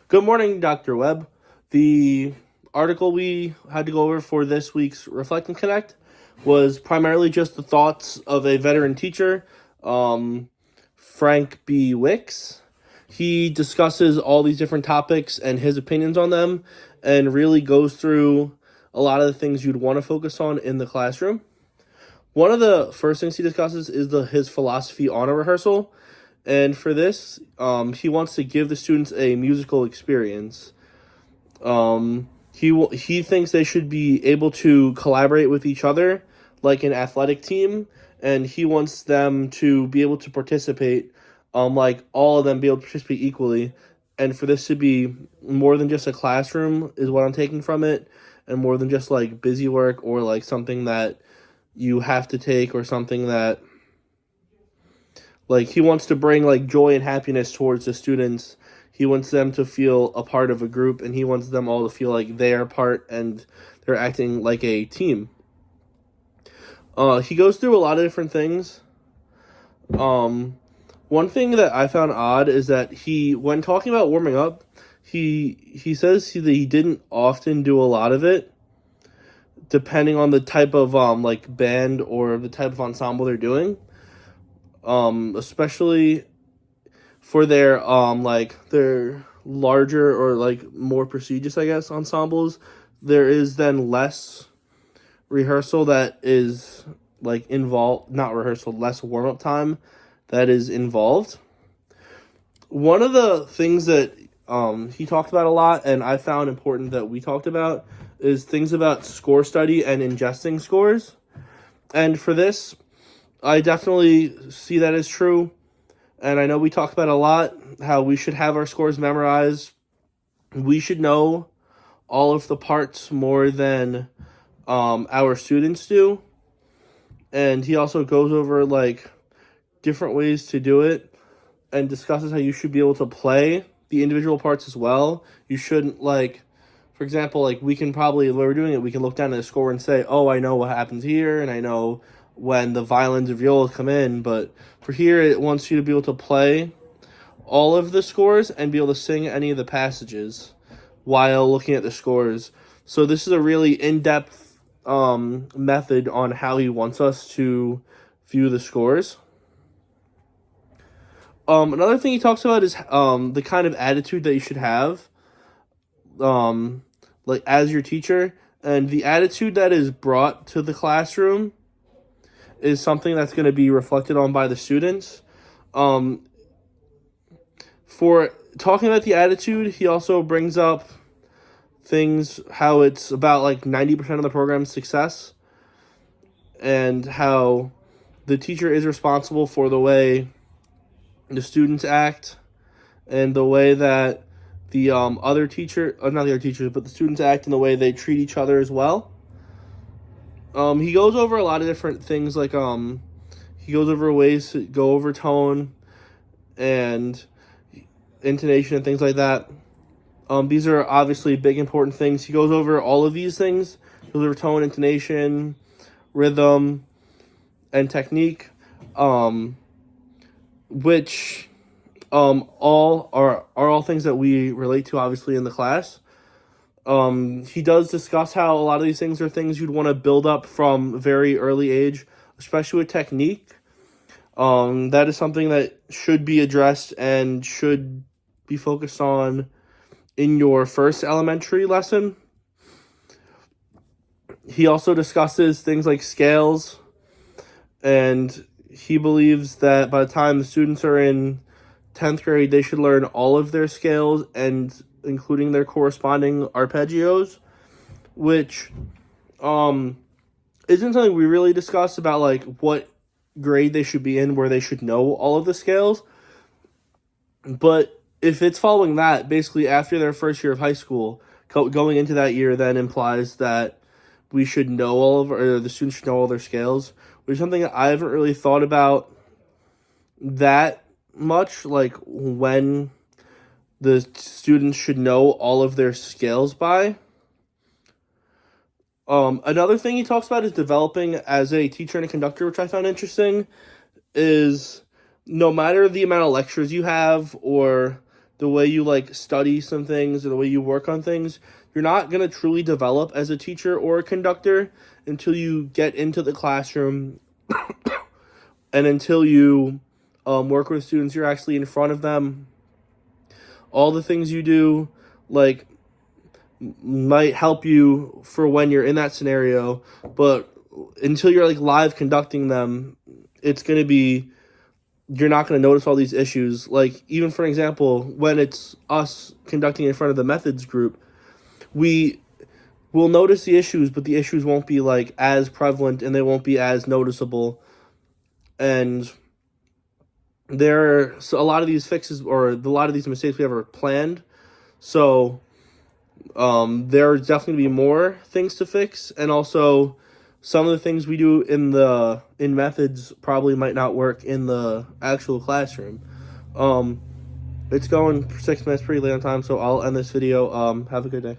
Good morning, Dr. Webb. The article we had to go over for this week's Reflect and Connect was primarily just the thoughts of a veteran teacher, Frank B. Wicks. He discusses all these different topics and his opinions on them and really goes through a lot of the things you'd want to focus on in the classroom. One of the first things he discusses is his philosophy on a rehearsal. And for this, he wants to give the students a musical experience. He thinks they should be able to collaborate with each other like an athletic team, and he wants them to be able to participate, like all of them be able to participate equally. And for this to be more than just a classroom is what I'm taking from it, and more than just like busy work or like something that you have to take or something that like he wants to bring like joy and happiness towards the students. He wants them to feel a part of a group, and he wants them all to feel like they are part and they're acting like a team. He goes through a lot of different things. One thing that I found odd is that when talking about warming up, he says that he didn't often do a lot of it, depending on the type of like band or the type of ensemble they're doing. Especially for their their larger or like more prestigious, I guess, ensembles, there is then less rehearsal that is like involved, not rehearsal, less warm-up time that is involved. One of the things that he talked about a lot, and I found important that we talked about, is things about score study and ingesting scores. And for this, I definitely see that as true. And I know we talk about a lot how we should have our scores memorized. We should know all of the parts more than our students do. And he also goes over like different ways to do it and discusses how you should be able to play the individual parts as well. You shouldn't for example, like we can probably, when we're doing it, we can look down at the score and say, oh, I know what happens here, and I know when the violins or violas come in, but for here, it wants you to be able to play all of the scores and be able to sing any of the passages while looking at the scores. So this is a really in-depth method on how he wants us to view the scores. Another thing he talks about is the kind of attitude that you should have like as your teacher, and the attitude that is brought to the classroom is something that's going to be reflected on by the students. For talking about the attitude, he also brings up things, how it's about like 90% of the program's success, and how the teacher is responsible for the way the students act and the way that the not the other teachers, but the students act in the way they treat each other as well. He goes over a lot of different things, like he goes over ways to go over tone and intonation and things like that. These are obviously big important things. He goes over all of these things. He goes over tone, intonation, rhythm, and technique, which all are all things that we relate to obviously in the class. He does discuss how a lot of these things are things you'd want to build up from a very early age, especially with technique. That is something that should be addressed and should be focused on in your first elementary lesson. He also discusses things like scales, and he believes that by the time the students are in 10th grade, they should learn all of their scales, and including their corresponding arpeggios, which isn't something we really discuss about like what grade they should be in, where they should know all of the scales. But if it's following that, basically after their first year of high school, going into that year then implies that we should know or the students should know all their scales, which is something that I haven't really thought about that much, like when the students should know all of their scales by. Another thing he talks about is developing as a teacher and a conductor, which I found interesting, is no matter the amount of lectures you have or the way you like study some things, and the way you work on things, you're not going to truly develop as a teacher or a conductor until you get into the classroom and until you work with students, you're actually in front of them. All the things you do, like, might help you for when you're in that scenario, but until you're like live conducting them, it's going to be, you're not going to notice all these issues. Like, even for example, when it's us conducting in front of the methods group, we will notice the issues, but the issues won't be like as prevalent and they won't be as noticeable. And there are a lot of these fixes, or a lot of these mistakes we ever planned. So there are definitely going to be more things to fix, and also some of the things we do in methods probably might not work in the actual classroom. It's going 6 minutes, pretty late on time, so I'll end this video. Have a good day.